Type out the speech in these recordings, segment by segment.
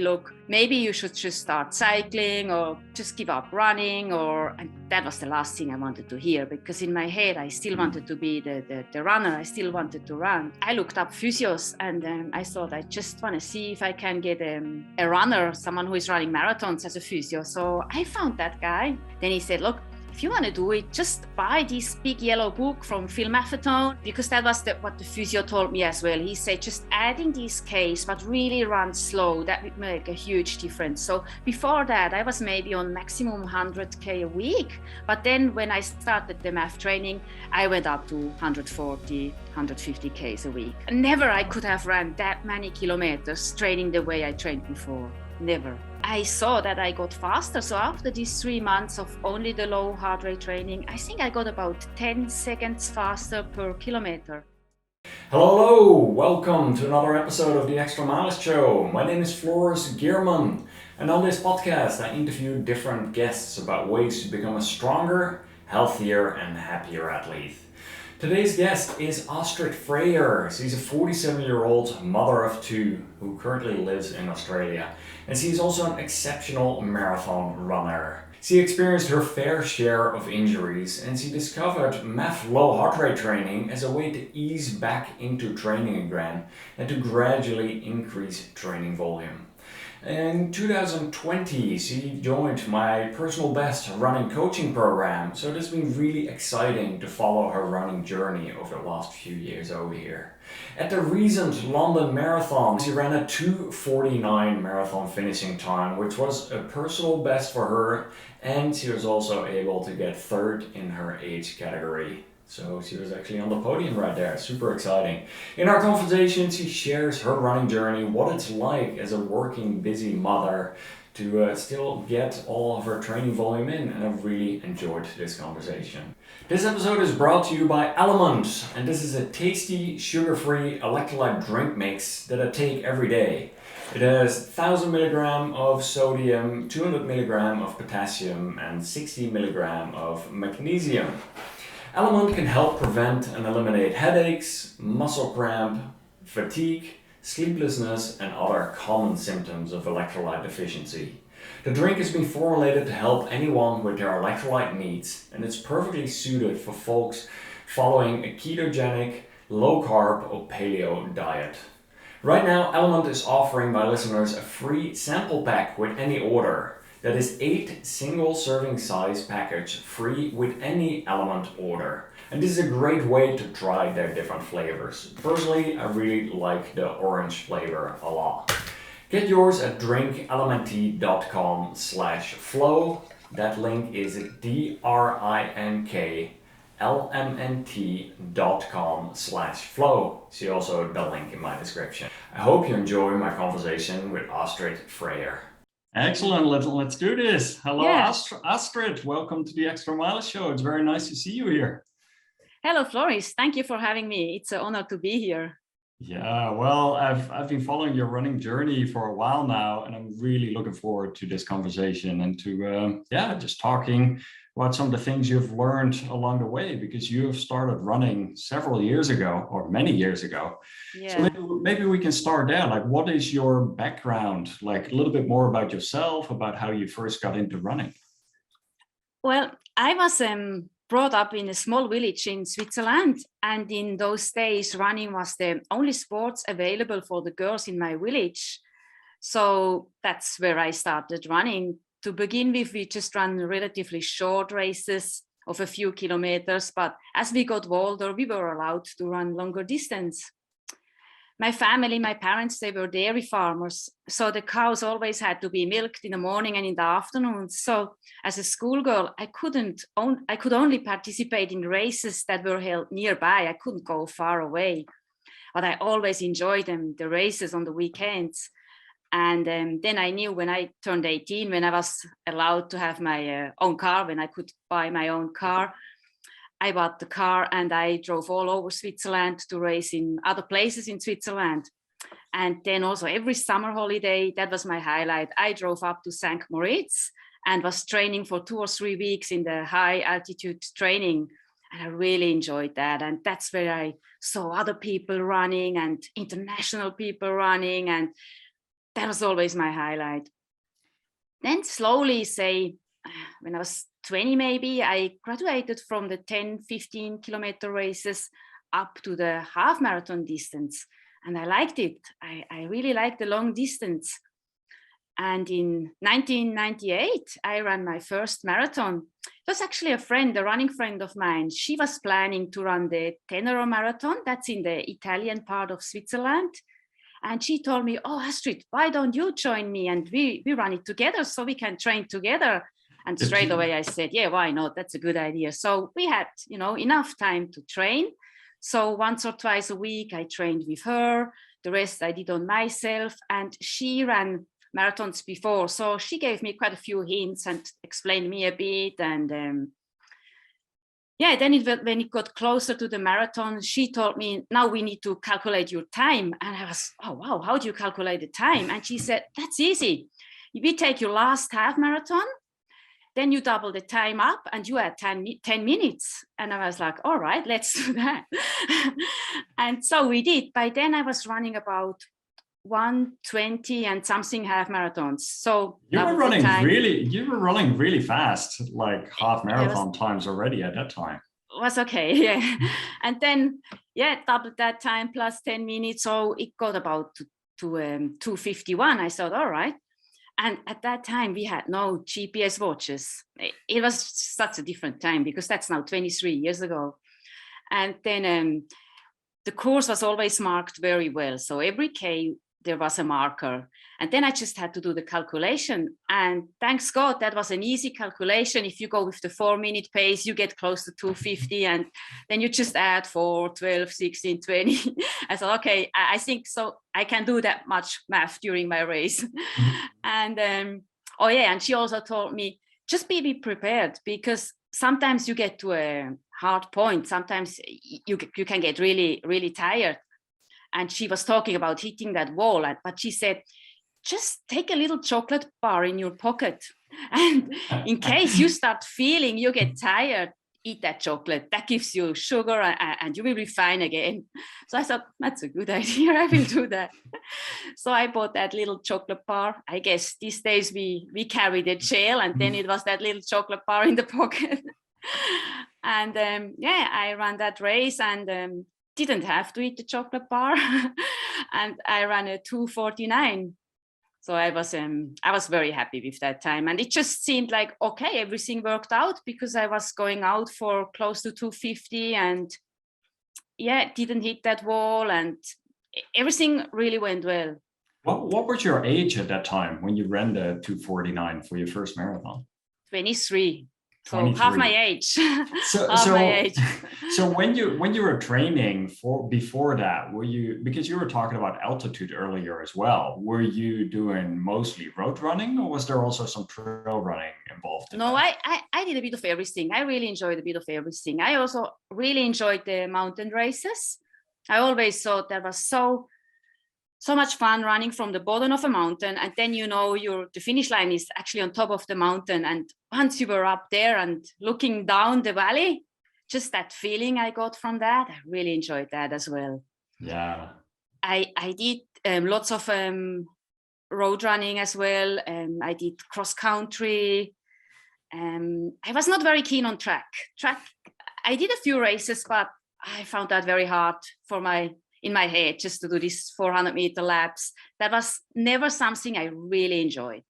look, maybe you should just start cycling or just give up running, and that was the last thing I wanted to hear, because in my head I still wanted to be the runner. I still wanted to run. I looked up physios, and I thought I just want to see if I can get a runner, someone who is running marathons, as a physio. So I found that guy. Then he said, look, if you want to do it, just buy this big yellow book from Maffetone, because that was what the physio told me as well. He said, just adding these Ks, but really run slow. That would make a huge difference. So before that, I was maybe on maximum 100K a week. But then when I started the MAF training, I went up to 140, 150 Ks a week. Never I could have run that many kilometers training the way I trained before. Never. I saw that I got faster. So after these 3 months of only the low heart rate training, I think I got about 10 seconds faster per kilometer. Hello, welcome to another episode of the Extra Mileage Show. My name is Floris Geerman, and on this podcast I interview different guests about ways to become a stronger, healthier and happier athlete. Today's guest is Astrid Feyer. She's a 47-year-old mother of two who currently lives in Australia, and she's also an exceptional marathon runner. She experienced her fair share of injuries, and she discovered MAF low heart rate training as a way to ease back into training again and to gradually increase training volume. In 2020, she joined my personal best running coaching program, so it has been really exciting to follow her running journey over the last few years over here. At the recent London Marathon, she ran a 2:49 marathon finishing time, which was a personal best for her, and she was also able to get third in her age category. So she was actually on the podium right there, super exciting. In our conversation, she shares her running journey, what it's like as a working, busy mother to still get all of her training volume in, and I've really enjoyed this conversation. This episode is brought to you by Element, and this is a tasty, sugar-free electrolyte drink mix that I take every day. It has 1000 milligram of sodium, 200 milligram of potassium, and 60 milligram of magnesium. Element can help prevent and eliminate headaches, muscle cramp, fatigue, sleeplessness, and other common symptoms of electrolyte deficiency. The drink has been formulated to help anyone with their electrolyte needs, and it's perfectly suited for folks following a ketogenic, low-carb or paleo diet. Right now, Element is offering my listeners a free sample pack with any order. That is 8 single serving size package free with any Element order. And this is a great way to try their different flavors. Personally, I really like the orange flavor a lot. Get yours at drinklmnt.com/flow. That link is drinklmnt.com/flow. See also the link in my description. I hope you enjoy my conversation with Astrid Feyer. Excellent. Let's do this. Hello, yeah. Astrid. Welcome to the Extra Mileage Show. It's very nice to see you here. Hello, Floris. Thank you for having me. It's an honor to be here. Yeah, well, I've been following your running journey for a while now, and I'm really looking forward to this conversation and to just talking about some of the things you've learned along the way, because you have started running several years ago, or many years ago. Yeah. So maybe we can start there. Like, what is your background? Like, a little bit more about yourself, about how you first got into running. Well, I was brought up in a small village in Switzerland, and in those days running was the only sports available for the girls in my village. So that's where I started running. To begin with, we just ran relatively short races of a few kilometers, but as we got older, we were allowed to run longer distance. My family, my parents, they were dairy farmers, so the cows always had to be milked in the morning and in the afternoon. So as a schoolgirl, I could only participate in races that were held nearby. I couldn't go far away, but I always enjoyed them, the races on the weekends. And then I knew when I turned 18, when I was allowed to have my own car, when I could buy my own car, I bought the car and I drove all over Switzerland to race in other places in Switzerland. And then also every summer holiday, that was my highlight. I drove up to St. Moritz and was training for 2 or 3 weeks in the high altitude training. And I really enjoyed that. And that's where I saw other people running and international people running. And that was always my highlight. Then slowly, say, when I was 20 maybe, I graduated from the 10, 15 kilometer races up to the half marathon distance. And I liked it. I really liked the long distance. And in 1998, I ran my first marathon. It was actually a running friend of mine. She was planning to run the Tenero Marathon. That's in the Italian part of Switzerland. And she told me, oh, Astrid, why don't you join me? And we run it together so we can train together. And straight away I said, yeah, why not? That's a good idea. So we had, enough time to train. So once or twice a week, I trained with her. The rest I did on myself. And she ran marathons before. So she gave me quite a few hints and explained me a bit. And then when it got closer to the marathon, she told me, now we need to calculate your time. And I was, oh, wow, how do you calculate the time? And she said, that's easy. We take your last half marathon, then you double the time up and you add 10 minutes. And I was like, all right, let's do that. And so we did. By then I was running about 120 and something half marathons. So you were running really fast, like half marathon times already at that time. Was okay, yeah. And then doubled that time plus 10 minutes. So it got about to 251. I thought, all right. And at that time we had no GPS watches. It was such a different time because that's now 23 years ago. And then the course was always marked very well. So every K there was a marker. And then I just had to do the calculation. And thanks God, that was an easy calculation. If you go with the 4-minute pace, you get close to 250. And then you just add 4, 12, 16, 20. I thought, okay, I think so. I can do that much math during my race. And and she also told me, just be prepared, because sometimes you get to a hard point. Sometimes you can get really, really tired. And she was talking about hitting that wall, but she said, just take a little chocolate bar in your pocket. And in case you start feeling you get tired, eat that chocolate. That gives you sugar and you will be fine again. So I thought, that's a good idea. I will do that. So I bought that little chocolate bar. I guess these days we carry the gel, and then it was that little chocolate bar in the pocket. And I ran that race and didn't have to eat the chocolate bar. And I ran a 2:49. So I was very happy with that time. And it just seemed like, okay, everything worked out, because I was going out for close to 250 and didn't hit that wall, and everything really went well. What was your age at that time when you ran the 2:49 for your first marathon? 23. So half my age. My age. So when you were training before that, were you, because you were talking about altitude earlier as well, were you doing mostly road running, or was there also some trail running involved in that? I did a bit of everything. I really enjoyed a bit of everything. I also really enjoyed the mountain races. I always thought that was so much fun, running from the bottom of a mountain, and then the finish line is actually on top of the mountain, and once you were up there and looking down the valley, just that feeling I got from that, I really enjoyed that as well. Yeah, I did lots of road running as well. I did cross country. I was not very keen on track. I did a few races, but I found that very hard in my head, just to do these 400-meter laps. That was never something I really enjoyed.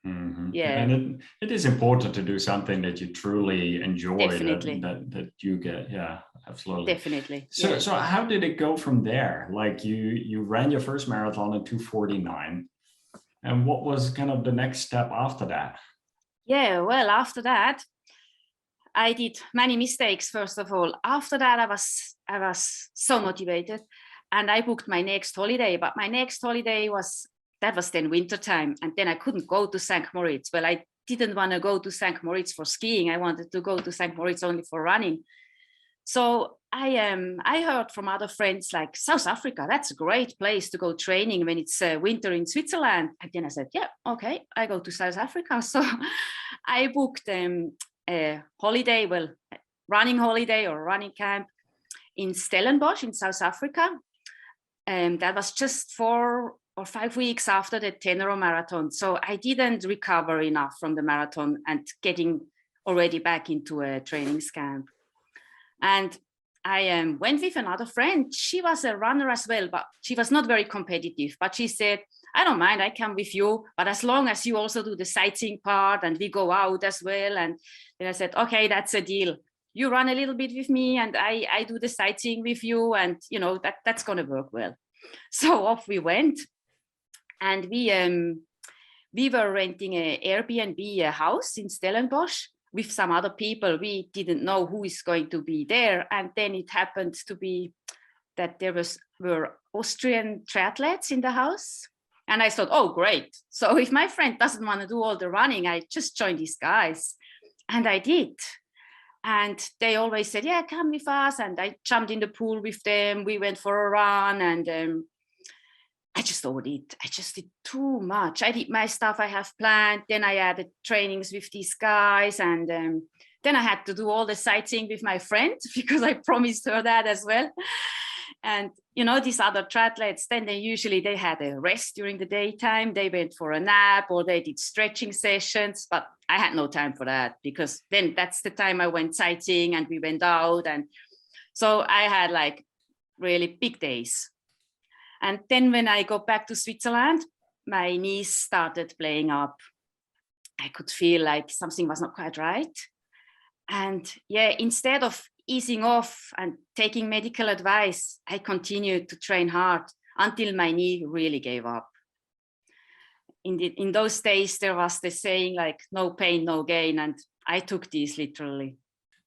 Mm-hmm. Yeah, and it is important to do something that you truly enjoy. Definitely. That you get. Yeah, absolutely. Definitely. So how did it go from there? Like you ran your first marathon in 2:49, and what was kind of the next step after that? Yeah, well, after that, I did many mistakes. First of all, after that, I was so motivated, and I booked my next holiday. But my next holiday was then winter time, and then I couldn't go to St. Moritz. Well, I didn't want to go to St. Moritz for skiing. I wanted to go to St. Moritz only for running. So I heard from other friends, like, South Africa, that's a great place to go training when it's winter in Switzerland. And then I said, yeah, okay, I go to South Africa. So I booked a holiday, running holiday or running camp in Stellenbosch in South Africa. And that was just 4 or 5 weeks after the Tenero marathon. So I didn't recover enough from the marathon and getting already back into a training camp. And I went with another friend. She was a runner as well, but she was not very competitive. But she said, I don't mind, I come with you, but as long as you also do the sightseeing part and we go out as well. And then I said, okay, that's a deal. You run a little bit with me and I do the sightseeing with you, and that's going to work well. So off we went, and we were renting an Airbnb house in Stellenbosch with some other people. We didn't know who is going to be there, and then it happened to be that there were Austrian triathletes in the house. And I thought, oh, great. So if my friend doesn't want to do all the running, I just join these guys. And I did. And they always said, yeah, come with us. And I jumped in the pool with them. We went for a run, and I just overdid. I just did too much. I did my stuff I have planned. Then I added trainings with these guys. And then I had to do all the sightseeing with my friend because I promised her that as well. And, these other triathletes, then they had a rest during the daytime. They went for a nap or they did stretching sessions, but I had no time for that because then that's the time I went sightseeing and we went out. And so I had like really big days. And then when I got back to Switzerland, my knees started playing up. I could feel like something was not quite right. And instead of easing off and taking medical advice, I continued to train hard until my knee really gave up. In those days, there was the saying like, no pain, no gain. And I took these literally.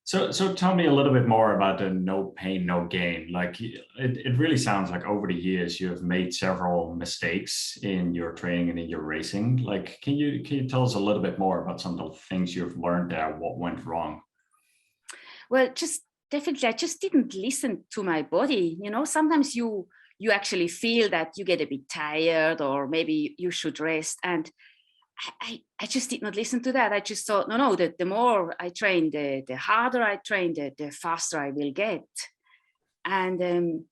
So tell me a little bit more about the no pain, no gain. Like it really sounds like over the years you have made several mistakes in your training and in your racing. Like, can you tell us a little bit more about some of the things you've learned there? What went wrong? Well, definitely, I just didn't listen to my body. Sometimes you actually feel that you get a bit tired or maybe you should rest. And I just did not listen to that. I just thought, no, the more I train, the harder I train, the faster I will get. And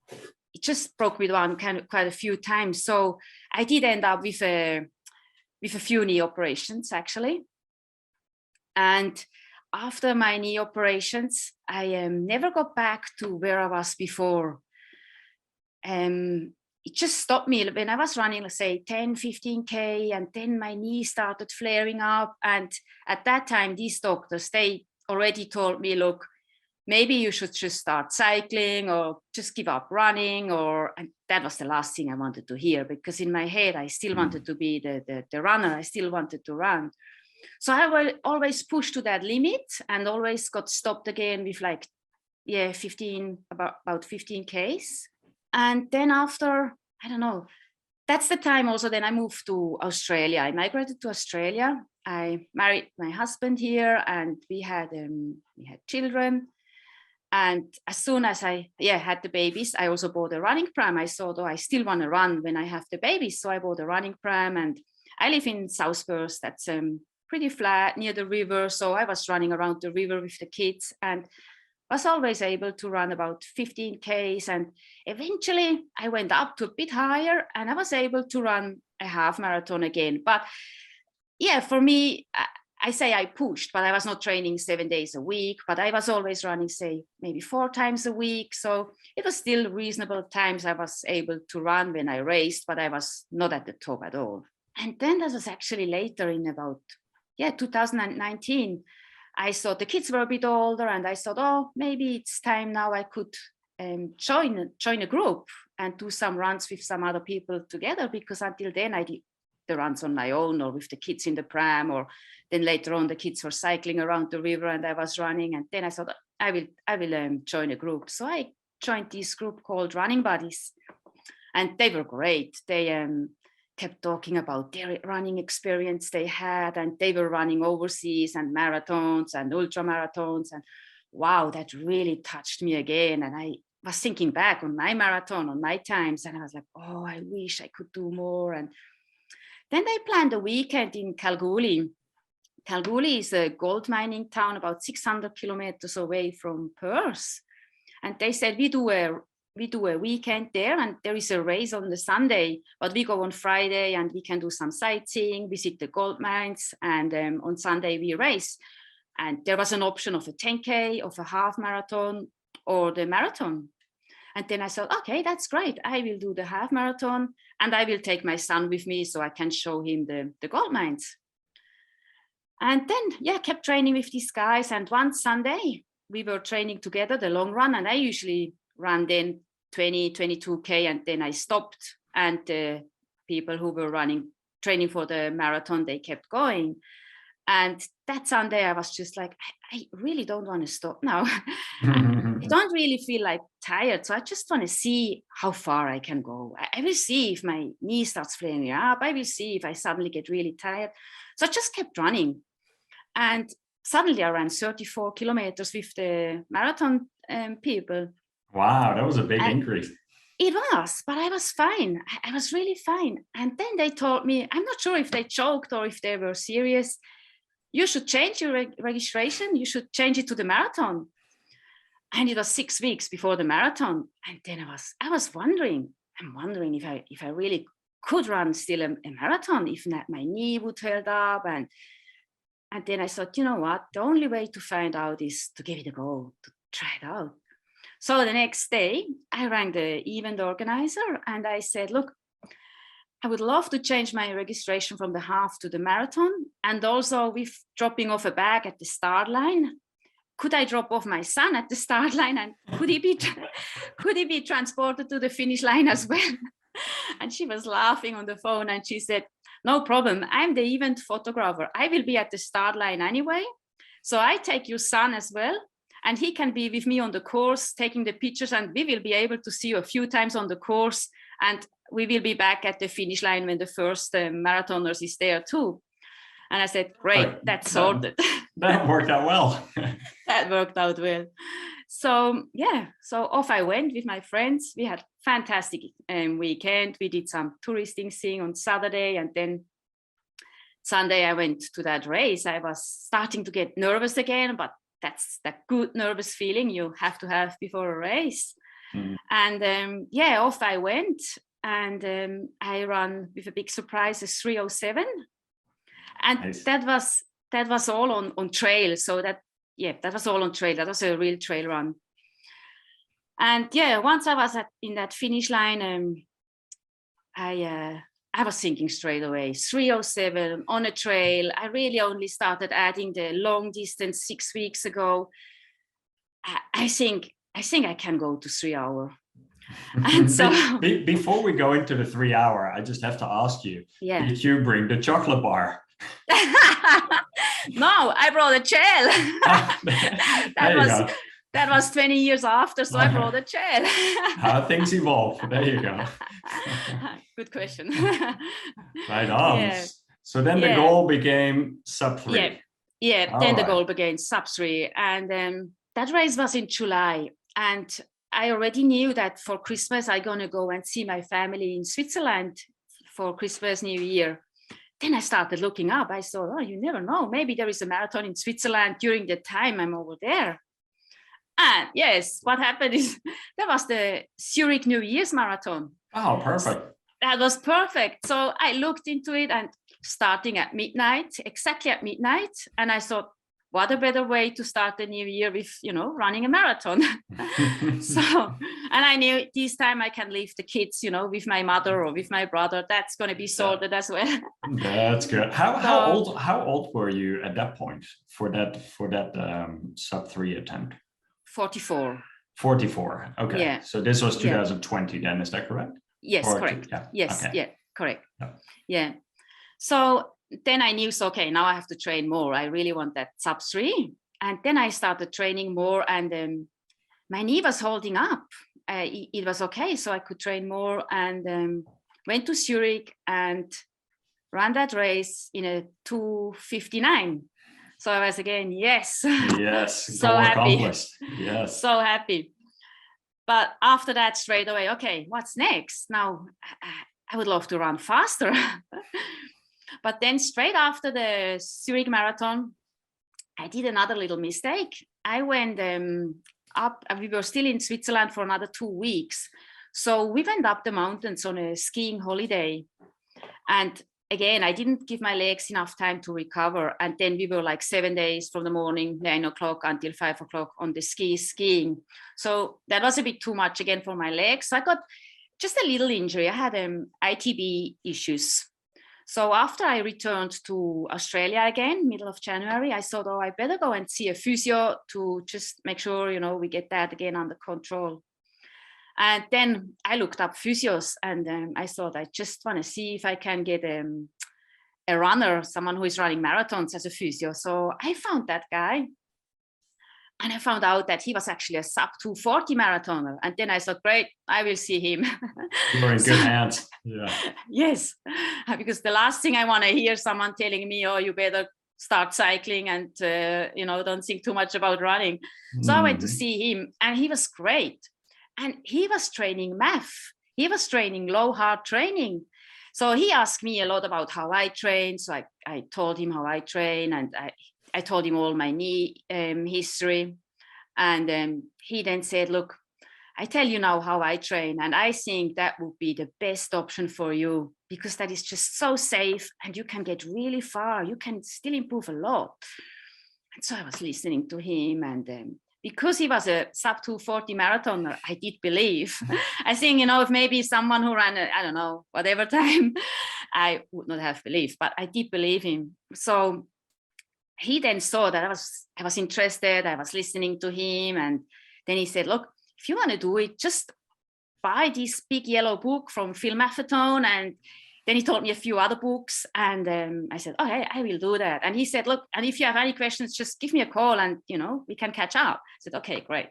it just broke me down quite a few times. So I did end up with a few knee operations, actually. And after my knee operations, I never got back to where I was before. It just stopped me when I was running, let's say 10, 15K, and then my knee started flaring up. And at that time, these doctors, they already told me, look, maybe you should just start cycling or just give up running. And that was the last thing I wanted to hear, because in my head, I still wanted to be the runner. I still wanted to run. So I will always push to that limit and always got stopped again with like, 15, about 15Ks. And then after, I don't know, that's the time also then I moved to Australia. I migrated to Australia. I married my husband here and we had children. And as soon as I had the babies, I also bought a running pram. I thought, I still want to run when I have the babies. So I bought a running pram, and I live in South Perth. That's pretty flat near the river. So I was running around the river with the kids and was always able to run about 15Ks. And eventually I went up to a bit higher and I was able to run a half marathon again. But for me, I say I pushed, but I was not training 7 days a week, but I was always running, say, maybe 4 times a week. So it was still reasonable times I was able to run when I raced, but I was not at the top at all. And then that was actually later in about 2019. I thought the kids were a bit older and I thought, maybe it's time now I could join a group and do some runs with some other people together, because until then I did the runs on my own or with the kids in the pram, or then later on the kids were cycling around the river and I was running. And then I thought I will join a group. So I joined this group called Running Buddies, and they were great. They kept talking about their running experience they had, and they were running overseas and marathons and ultra marathons. And wow, that really touched me again. And I was thinking back on my marathon, on my times, and I was like, I wish I could do more. And then they planned a weekend in Kalgoorlie. Kalgoorlie is a gold mining town about 600 kilometers away from Perth. And they said, we do a we do a weekend there, and there is a race on the Sunday, but we go on Friday and we can do some sightseeing, visit the gold mines, and on Sunday we race. And there was an option of a 10K, of a half marathon, or the marathon. And then I thought, okay, that's great. I will do the half marathon, and I will take my son with me so I can show him the gold mines. And then, kept training with these guys. And one Sunday, we were training together, the long run, and I usually run then 20, 22K, and then I stopped. And the people who were training for the marathon, they kept going. And that Sunday, I was just like, I really don't want to stop now. I don't really feel like tired. So I just want to see how far I can go. I will see if my knee starts flaring up. I will see if I suddenly get really tired. So I just kept running. And suddenly I ran 34 kilometers with the marathon people. Wow, that was a big increase. It was, but I was fine. I was really fine. And then they told me, I'm not sure if they joked or if they were serious, you should change your registration. You should change it to the marathon. And it was 6 weeks before the marathon. And then I was wondering, if I really could run still a marathon, if not my knee would hold up. And then I thought, you know what, the only way to find out is to give it a go, to try it out. So the next day I rang the event organizer and I said, look, I would love to change my registration from the half to the marathon. And also with dropping off a bag at the start line, could I drop off my son at the start line, and could he be transported to the finish line as well? And she was laughing on the phone and she said, no problem. I'm the event photographer. I will be at the start line anyway. So I take your son as well. And he can be with me on the course, taking the pictures, and we will be able to see you a few times on the course. And we will be back at the finish line when the first marathoners is there too. And I said, great, that's sorted. That worked out well. That worked out well. So off I went with my friends. We had fantastic weekend. We did some touristing thing on Saturday, and then Sunday I went to that race. I was starting to get nervous again, but that's that good nervous feeling you have to have before a race. And off I went, and I ran with a big surprise, a 3:07, and nice. that was all on trail. So that was all on trail. That was a real trail run. And once I was in that finish line, I was thinking straight away, 3:07 on a trail. I really only started adding the long distance 6 weeks ago. I think I can go to 3 hours. And so before we go into the 3 hour, I just have to ask you, did you bring the chocolate bar? No, I brought a gel. That was 20 years after, so I brought a gel. How things evolve. There you go. Good question. Right on. Yeah. So then the goal became sub 3. Then the goal became sub 3. And that race was in July. And I already knew that for Christmas, I'm going to go and see my family in Switzerland for Christmas, New Year. Then I started looking up. I thought, you never know. Maybe there is a marathon in Switzerland during the time I'm over there. And yes, what happened is that was the Zurich New Year's Marathon. Oh, perfect. That was perfect. So I looked into it, and starting at midnight, exactly at midnight. And I thought, what a better way to start the new year with, running a marathon. And I knew this time I can leave the kids, with my mother or with my brother. That's going to be sorted as well. That's good. How old were you at that point for that sub 3 attempt? 44. 44. Okay. Yeah. So this was 2020 then, is that correct? Yes, correct. Yes, okay. Correct. Yeah. So then I knew, now I have to train more. I really want that sub 3. And then I started training more, and my knee was holding up. It was okay, so I could train more, and went to Zurich and ran that race in a 2:59. So I was again, yes. Yes, so happy. Yes. So happy. But after that, straight away, okay, what's next? Now, I would love to run faster. But then straight after the Zurich Marathon, I did another little mistake. I went up, and we were still in Switzerland for another 2 weeks. So we went up the mountains on a skiing holiday. And again, I didn't give my legs enough time to recover. And then we were like 7 days from the morning, 9 o'clock until 5 o'clock on the skiing. So that was a bit too much again for my legs. So I got just a little injury. I had ITB issues. So after I returned to Australia again, middle of January, I thought, I better go and see a physio to just make sure, we get that again under control. And then I looked up physios, and I thought I just want to see if I can get a runner, someone who is running marathons as a physio. So I found that guy. And I found out that he was actually a sub 240 marathoner. And then I thought, great, I will see him. You're in good hands. Yeah. Yes, because the last thing I want to hear someone telling me, you better start cycling and, don't think too much about running. So I went to see him, and he was great. And he was training MAF. He was training low heart training. So he asked me a lot about how I train. So I told him how I train, and I told him all my knee history. And he then said, look, I tell you now how I train, and I think that would be the best option for you, because that is just so safe and you can get really far. You can still improve a lot. And so I was listening to him, and because he was a sub 240 marathoner, I did believe. I think, if maybe someone who ran, I don't know, whatever time, I would not have believed, but I did believe him. So he then saw that I was interested. I was listening to him, and then he said, look, if you want to do it, just buy this big yellow book from Phil Maffetone. And then he told me a few other books, and I said, hey, I will do that. And he said, look, and if you have any questions, just give me a call, and we can catch up. I said, okay, great.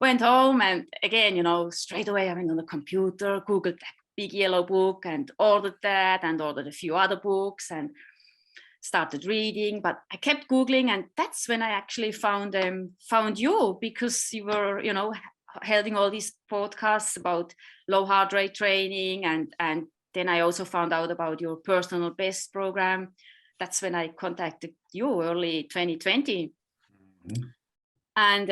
Went home, and again, straight away I went on the computer, Googled that big yellow book, and ordered that, and ordered a few other books, and started reading. But I kept Googling, and that's when I actually found you, because you were, holding all these podcasts about low heart rate training, and then I also found out about your personal best program. That's when I contacted you early 2020. Mm-hmm. And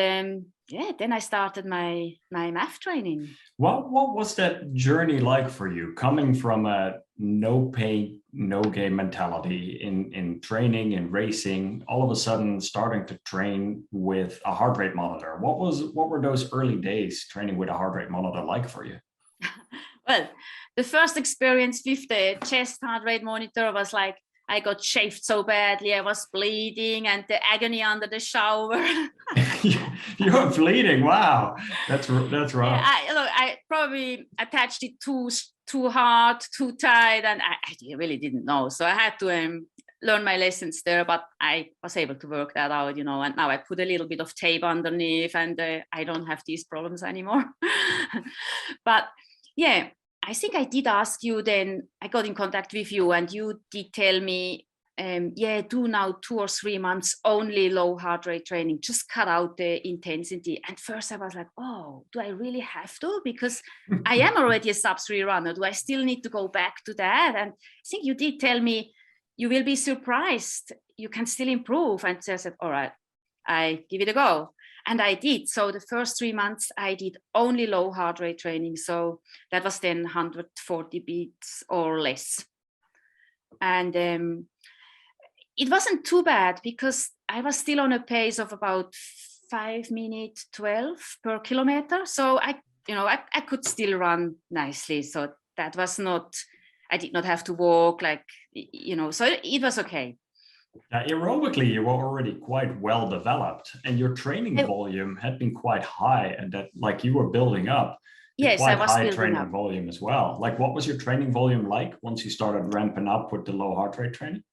then I started my MAF training. What was that journey like for you, coming from a no pain, no gain mentality in training and racing, all of a sudden starting to train with a heart rate monitor? What were those early days training with a heart rate monitor like for you? Well, the first experience with the chest heart rate monitor was like, I got shaved so badly, I was bleeding, and the agony under the shower. You were bleeding. Wow, that's rough. Yeah, I probably attached it too hard, too tight, and I really didn't know. So I had to learn my lessons there, but I was able to work that out, and now I put a little bit of tape underneath, and I don't have these problems anymore. But yeah, I think I did ask you then, I got in contact with you, and you did tell me, do now 2 or 3 months only low heart rate training, just cut out the intensity. And first I was like, do I really have to? Because I am already a sub 3 runner. Do I still need to go back to that? And I think you did tell me, you will be surprised, you can still improve. And so I said, all right, I give it a go. And I did. So the first 3 months I did only low heart rate training. So that was then 140 beats or less. And it wasn't too bad, because I was still on a pace of about 5 minutes 12 per kilometer. So I could still run nicely. So that was not, I did not have to walk so it was okay. Aerobically, you were already quite well developed, and your training volume had been quite high, and that you were building up. Yes, quite I was high training volume as well. What was your training volume like once you started ramping up with the low heart rate training?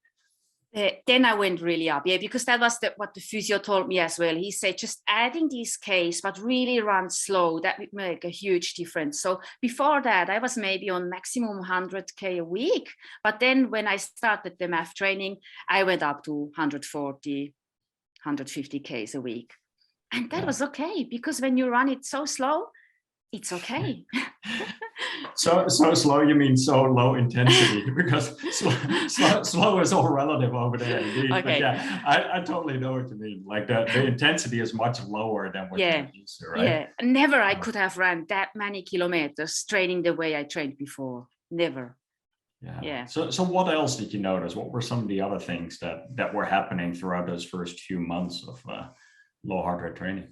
Then I went really up, because that was what the physio told me as well. He said, just adding these Ks, but really run slow. That would make a huge difference. So before that, I was maybe on maximum 100K a week. But then when I started the MAF training, I went up to 140, 150Ks a week. And that was okay, because when you run it so slow, it's okay. So slow, you mean so low intensity? Because slow is all relative over there indeed. Okay. But yeah, I totally know what you mean. Like the intensity is much lower than what you're used to, right? Yeah, never I could have run that many kilometers training the way I trained before. Never. Yeah. So what else did you notice? What were some of the other things that were happening throughout those first few months of low heart rate training?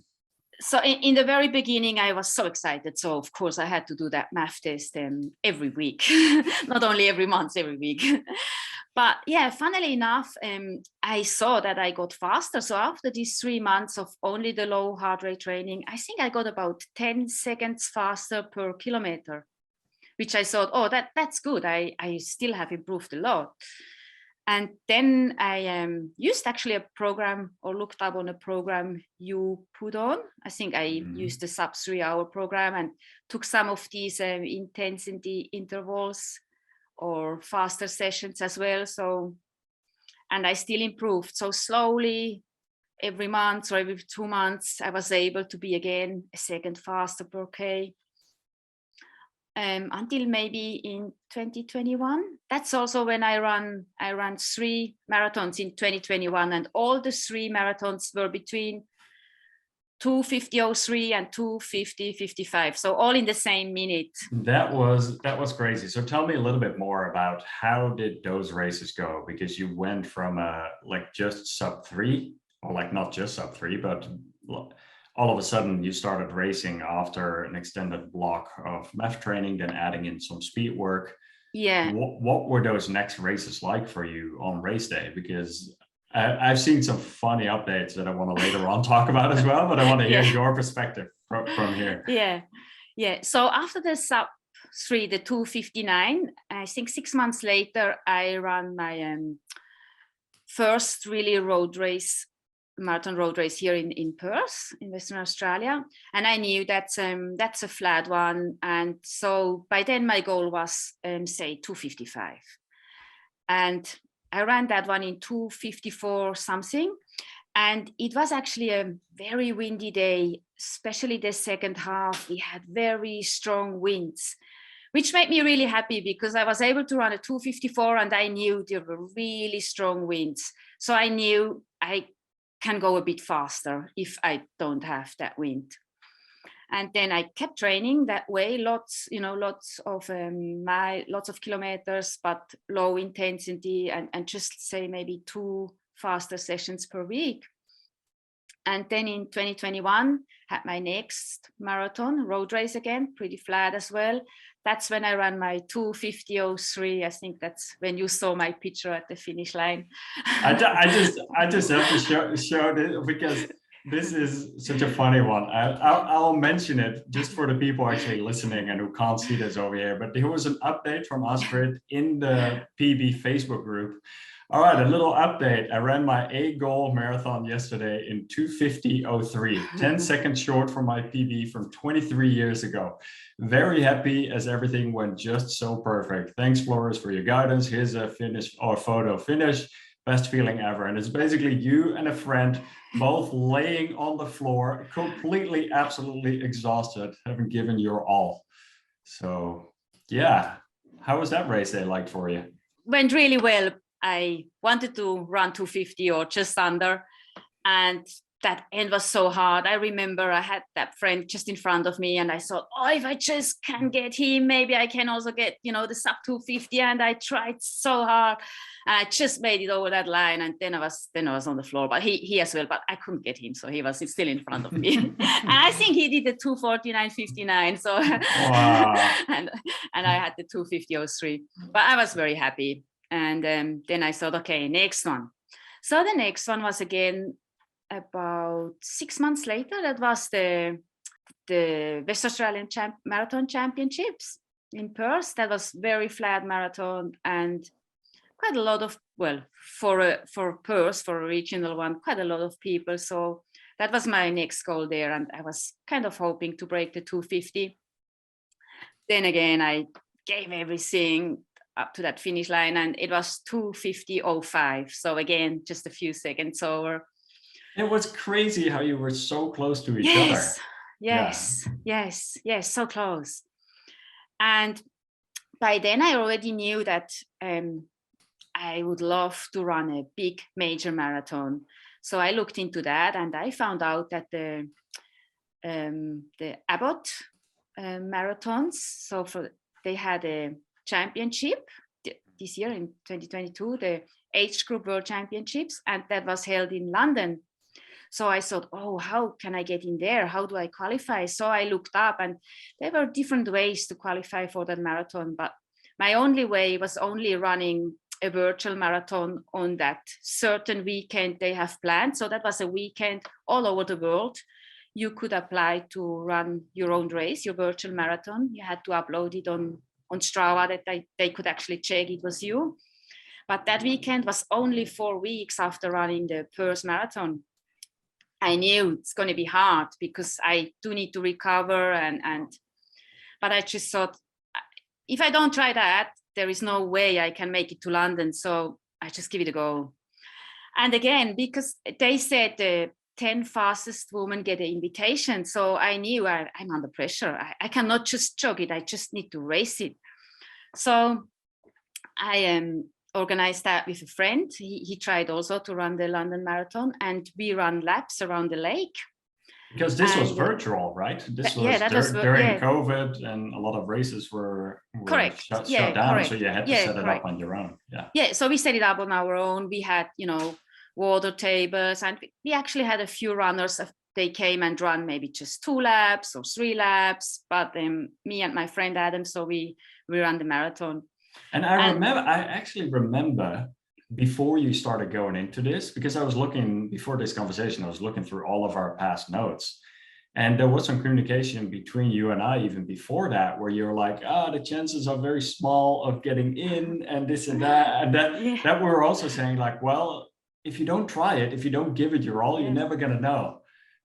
So in the very beginning, I was so excited. So of course I had to do that MAF test every week, not only every month, every week. But yeah, funnily enough, I saw that I got faster. So after these 3 months of only the low heart rate training, I think I got about 10 seconds faster per kilometer, which I thought, oh, that's good. I still have improved a lot. And then I used actually a program, or looked up on a program you put on. I think I used the sub 3 hour program and took some of these intensity intervals or faster sessions as well. So, and I still improved. So slowly, every month or every 2 months, I was able to be again a second faster per K. Until maybe in 2021. That's also when I ran 3 marathons in 2021, and all the 3 marathons were between 2:50:03 and 2:50:55. So all in the same minute. That was crazy. So tell me a little bit more about how did those races go? Because you went from like just sub 3, or like not just sub 3, but all of a sudden you started racing after an extended block of MAF training, then adding in some speed work. Yeah. What were those next races like for you on race day? Because I've seen some funny updates that I want to later on talk about as well, but I want to hear your perspective from here. Yeah. So after the sub 3, the 2:59, I think 6 months later, I ran my first really marathon road race here in Perth, in Western Australia. And I knew that's a flat one. And so by then my goal was, say, 2:55. And I ran that one in 2:54 something. And it was actually a very windy day, especially the second half. We had very strong winds, which made me really happy because I was able to run a 2:54 and I knew there were really strong winds. So I knew I can go a bit faster if I don't have that wind. And then I kept training that way, lots of kilometers, but low intensity, and just say maybe 2 faster sessions per week. And then in 2021, had my next marathon road race again, pretty flat as well. That's when I ran my 2:50:03. I think that's when you saw my picture at the finish line. I just have to show this because this is such a funny one. I'll mention it just for the people actually listening and who can't see this over here. But there was an update from Astrid in the PB Facebook group. All right, a little update. I ran my A goal marathon yesterday in 2:50:03, 10 seconds short from my PB from 23 years ago. Very happy as everything went just so perfect. Thanks, Flores, for your guidance. Here's a photo finish. Best feeling ever. And it's basically you and a friend both laying on the floor, completely, absolutely exhausted, having given your all. So yeah, how was that race day like for you? Went really well. I wanted to run 2:50 or just under, and that end was so hard. I remember I had that friend just in front of me and I thought, oh, if I just can get him, maybe I can also get, the sub 2:50. And I tried so hard. I just made it over that line, and then I was on the floor, but he as well, but I couldn't get him. So he was still in front of me. And I think he did the 2:49:59. So, wow. and I had the 2:50:03, but I was very happy. And then I thought, okay, next one. So the next one was again about 6 months later. That was the West Australian Marathon Championships in Perth. That was very flat marathon and quite a lot of, for Perth, for a regional one, quite a lot of people. So that was my next goal there. And I was kind of hoping to break the 2:50. Then again, I gave everything up to that finish line, and it was 2:50:05. So again, just a few seconds over. It was crazy how you were so close to each other. yes, so close. And by then I already knew that I would love to run a big major marathon. So I looked into that, and I found out that the Abbott marathons, they had a championship this year in 2022, the age group world championships, and that was held in London. So I thought, oh, how can I get in there? How do I qualify? So I looked up, and there were different ways to qualify for that marathon. But my only way was only running a virtual marathon on that certain weekend they have planned. So that was a weekend all over the world. You could apply to run your own race, your virtual marathon. You had to upload it on Strava that they could actually check it was you. But that weekend was only 4 weeks after running the Perth marathon. I knew it's going to be hard because I do need to recover, but I just thought, if I don't try that, there is no way I can make it to London. So I just give it a go. And again, because they said the 10 fastest women get an invitation. So I knew I'm under pressure. I cannot just jog it. I just need to race it. So I organized that with a friend. He tried also to run the London Marathon, and we ran laps around the lake. Because this was virtual, right? This was during COVID, and a lot of races were shut down. Correct. So you had to set it up on your own. Yeah. So we set it up on our own. We had, water tables, and we actually had a few runners. They came and ran maybe just 2 laps or 3 laps. But me and my friend Adam, so we ran the marathon. And I actually remember before you started going into this, because I was looking before this conversation, I was looking through all of our past notes, and there was some communication between you and I even before that, where you're like, the chances are very small of getting in, and this and that, and that we were also saying like, well, if you don't try it, if you don't give it your all, you're never gonna know.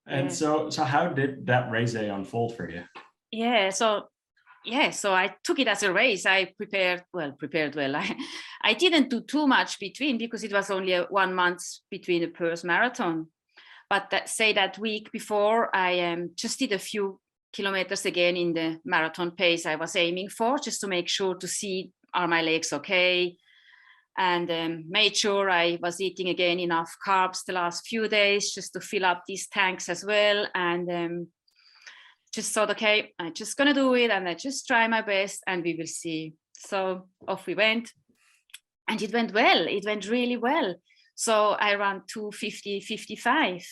And so how did that race day unfold for you? So I took it as a race. I prepared well. I didn't do too much between, because it was only 1 month between the Perth marathon. But that week before, I just did a few kilometers again in the marathon pace I was aiming for, just to make sure to see, are my legs okay? And made sure I was eating again enough carbs the last few days, just to fill up these tanks as well. And just thought, okay, I'm just gonna do it, and I just try my best, and we will see. So off we went, and it went well. It went really well. So I ran 2:50:55.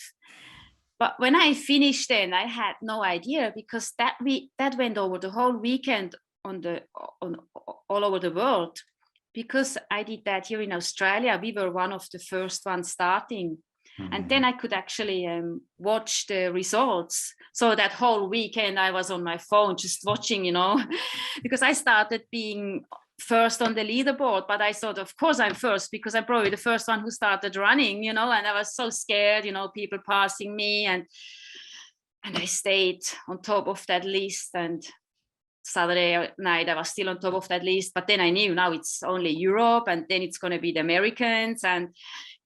But when I finished, then I had no idea, because that went over the whole weekend on all over the world. Because I did that here in Australia, we were one of the first ones starting. And then I could actually watch the results. So that whole weekend I was on my phone just watching, because I started being first on the leaderboard. But I thought, of course I'm first, because I'm probably the first one who started running, and I was so scared, people passing me. And I stayed on top of that list. And Saturday night I was still on top of that list. But then I knew now it's only Europe, and then it's going to be the Americans, and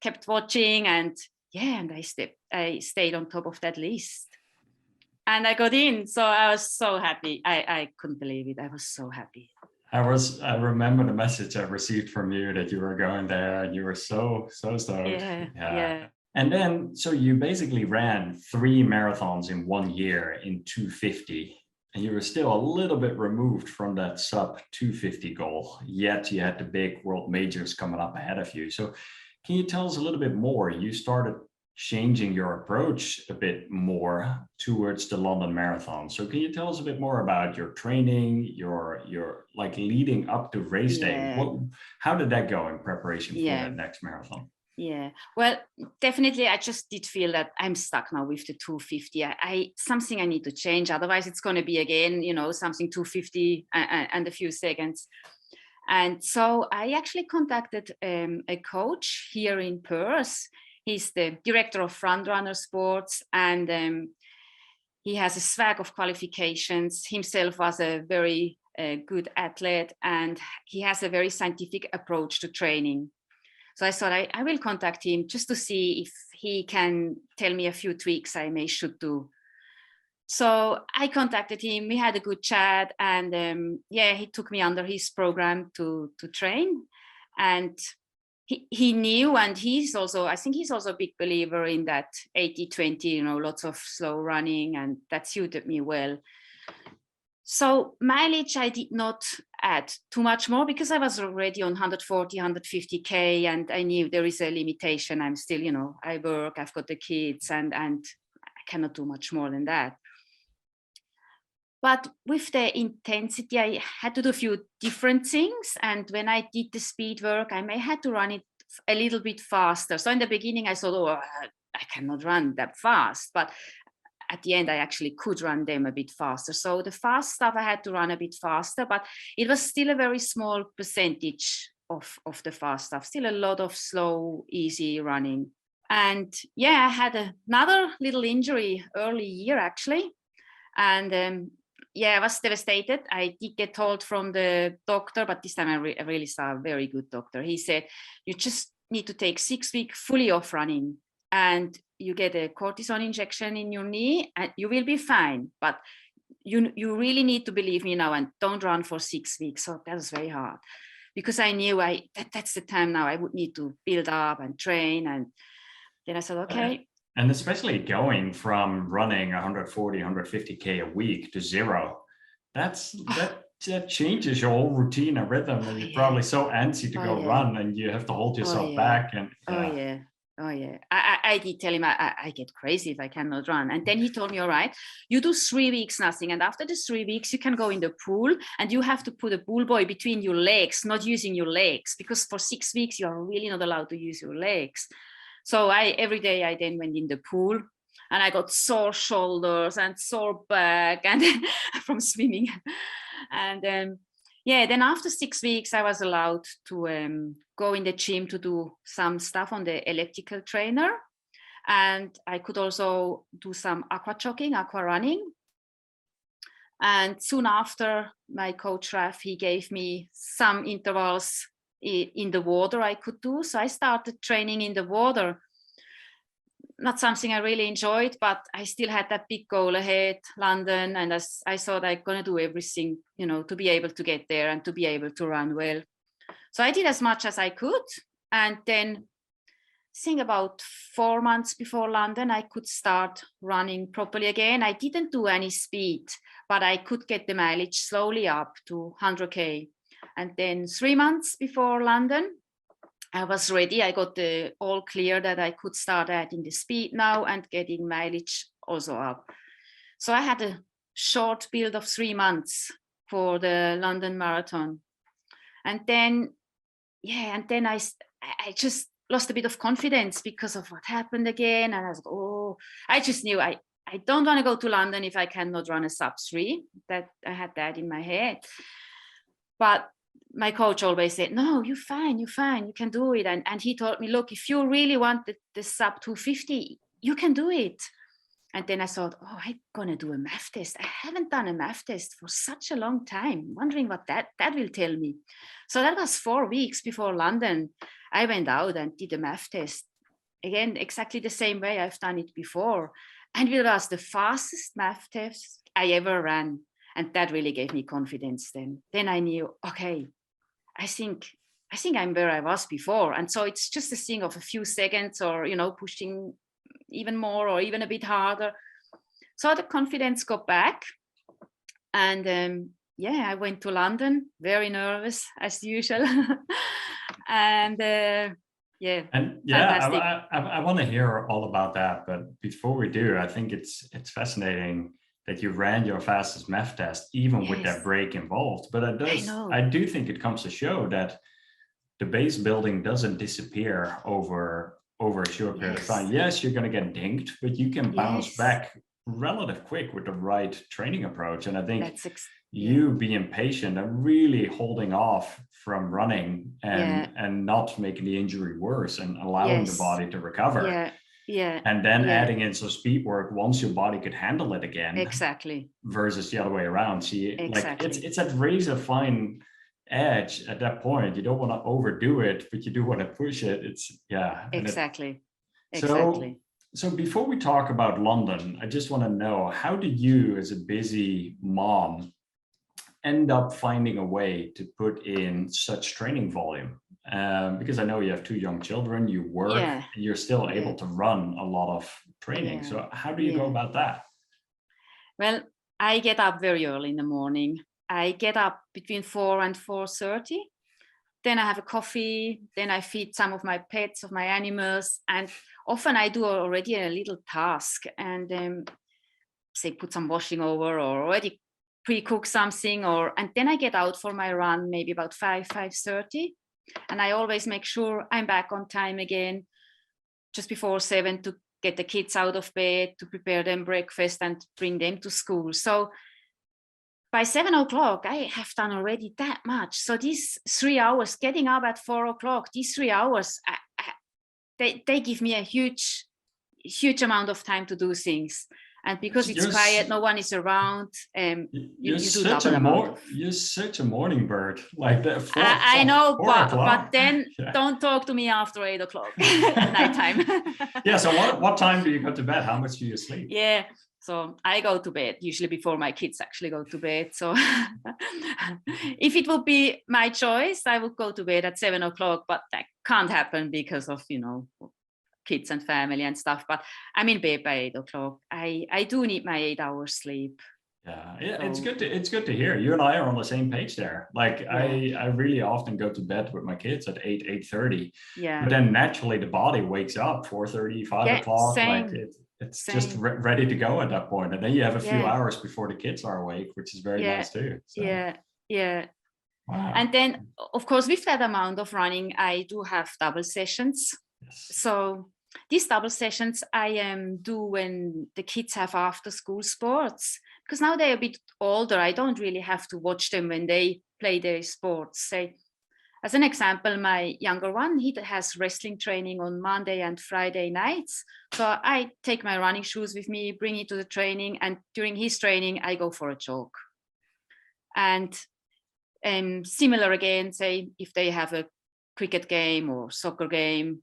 kept watching. And I stayed on top of that list, and I got in. So I was so happy. I couldn't believe it. I was so happy. I remember the message I received from you that you were going there, and you were so stoked. Yeah. And then, so you basically ran 3 marathons in 1 year in 2:50, and you were still a little bit removed from that sub 2:50 goal. Yet you had the big world majors coming up ahead of you. So can you tell us a little bit more? You started changing your approach a bit more towards the London Marathon. So can you tell us a bit more about your training, your like leading up to race day? How did that go in preparation for that next marathon? Yeah, well, definitely I just did feel that I'm stuck now with the 2:50. Something I need to change. Otherwise it's going to be again, something 2:50 and a few seconds. And so I actually contacted a coach here in Perth. He's the director of Frontrunner Sports, and he has a swag of qualifications. Himself was a very good athlete, and he has a very scientific approach to training. So I thought I will contact him just to see if he can tell me a few tweaks I should do. So I contacted him. We had a good chat, and he took me under his program to train, and he knew, and I think he's also a big believer in that 80-20, lots of slow running, and that suited me well. So mileage, I did not add too much more because I was already on 140, 150K, and I knew there is a limitation. I'm still, I work, I've got the kids, and I cannot do much more than that. But with the intensity, I had to do a few different things. And when I did the speed work, I may have to run it a little bit faster. So in the beginning, I thought, I cannot run that fast. But at the end, I actually could run them a bit faster. So the fast stuff, I had to run a bit faster, but it was still a very small percentage of the fast stuff, still a lot of slow, easy running. And I had another little injury early year, actually. And I was devastated. I did get told from the doctor, but this time I really saw a very good doctor. He said, you just need to take 6 weeks fully off running, and you get a cortisone injection in your knee and you will be fine. But you really need to believe me now and don't run for 6 weeks. So that was very hard because I knew that's the time now I would need to build up and train. And then I said, okay. And especially going from running 140, 150K a week to zero, that changes your whole routine and rhythm. And you're probably so antsy to go run, and you have to hold yourself back. And I did tell him I get crazy if I cannot run. And then he told me, all right, you do 3 weeks nothing. And after the 3 weeks, you can go in the pool, and you have to put a pool buoy between your legs, not using your legs, because for 6 weeks, you are really not allowed to use your legs. So every day I then went in the pool, and I got sore shoulders and sore back and from swimming. And then after 6 weeks, I was allowed to go in the gym to do some stuff on the elliptical trainer. And I could also do some aqua jogging, aqua running. And soon after, my coach Raf, he gave me some intervals in the water I could do. So I started training in the water. Not something I really enjoyed, but I still had that big goal ahead, London. And I thought I'm going to do everything, to be able to get there and to be able to run well. So I did as much as I could. And then I think about 4 months before London, I could start running properly again. I didn't do any speed, but I could get the mileage slowly up to 100K. And then 3 months before London, I was ready. I got the all clear that I could start adding the speed now and getting mileage also up. So I had a short build of 3 months for the London Marathon. And then, I just lost a bit of confidence because of what happened again. And I was I just knew I don't want to go to London if I cannot run a sub 3. That I had that in my head. But my coach always said, no, you're fine, you can do it. And he told me, look, if you really want the sub 250, you can do it. And then I thought, I'm going to do a MAF test. I haven't done a MAF test for such a long time, wondering what that will tell me. So that was 4 weeks before London. I went out and did a MAF test. Again, exactly the same way I've done it before. And it was the fastest MAF test I ever ran. And that really gave me confidence then. Then I knew, okay, I think I'm where I was before. And so it's just a thing of a few seconds or, pushing even more or even a bit harder. So the confidence got back. And I went to London, very nervous as usual. And fantastic. I want to hear all about that. But before we do, I think it's fascinating that you ran your fastest MAF test, even with that break involved. But I do think it comes to show that the base building doesn't disappear over a short period of time. Yes, you're going to get dinged, but you can bounce back relative quick with the right training approach. And I think you being patient and really holding off from running and not making the injury worse and allowing the body to recover. And then adding in some speed work once your body could handle it again. Exactly. Versus the other way around. See, it's that razor fine edge at that point. You don't want to overdo it, but you do want to push it. Exactly. So So before we talk about London, I just want to know, how do you, as a busy mom, end up finding a way to put in such training volume? Because I know you have two young children, you work, Yeah, and you're still able yeah, to run a lot of training. yeah, So how do you go yeah. about that? Well, I get up very early in the morning. I get up between 4 and 4:30. Then I have a coffee. Then I feed some of my pets, of my animals, and often I do already a little task and say put some washing over or already pre-cook something, and then I get out for my run maybe about 5:30, and I always make sure I'm back on time again just before 7 to get the kids out of bed, to prepare them breakfast and bring them to school. So by 7 o'clock, I have done already that much. So these 3 hours, getting up at 4 o'clock, these 3 hours, they give me a huge amount of time to do things. And because it's You're quiet, no one is around, you're you do such double a amount of. you're such a morning bird. Like that, I know, four but o'clock. then Yeah. don't talk to me after 8 o'clock at nighttime. Yeah. So what time do you go to bed? How much do you sleep? Yeah. So I go to bed usually before my kids actually go to bed. So if it would be my choice, I would go to bed at 7 o'clock, but that can't happen because of, kids and family and stuff. But I'm in bed by 8 o'clock. I do need my 8 hours sleep. Yeah, yeah, So it's good to hear. You and I are on the same page there. Like yeah, I really often go to bed with my kids at 8:30, yeah, but then naturally the body wakes up 4:30, five yeah, o'clock. Like same, it's just same. ready to go at that point. And then you have a few Yeah, hours before the kids are awake, which is very yeah, nice too. So yeah, yeah. wow. And then, of course, with that amount of running, I do have double sessions. Yes. So these double sessions I do when the kids have after school sports, because now they're a bit older. I don't really have to watch them when they play their sports. Say, as an example, my younger one, he has wrestling training on Monday and Friday nights. So I take my running shoes with me, bring it to the training, and during his training, I go for a jog. And similar again, say if they have a cricket game or soccer game,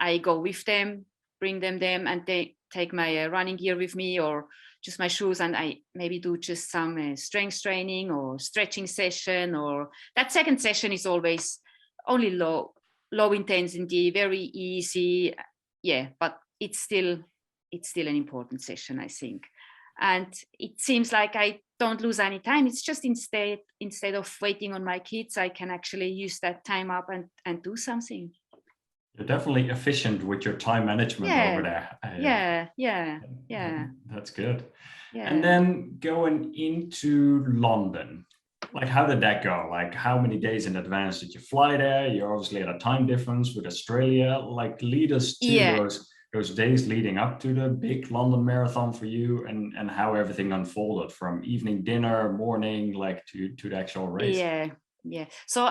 I go with them, bring them, and they take my running gear with me or just my shoes, and I maybe do just some strength training or stretching session. Or that second session is always only low intensity, very easy. Yeah, but it's still an important session, I think. And it seems like I don't lose any time. It's just instead of waiting on my kids, I can actually use that time up and do something. You're definitely efficient with your time management over Yeah, there. yeah. That's good. And Yeah. then going into London, like how did that go? Like how many days in advance did you fly there? You're obviously at a time difference with Australia. Like lead us to Yeah. those days leading up to the big London marathon for you, and how everything unfolded from evening dinner, morning, like to the actual race. Yeah. So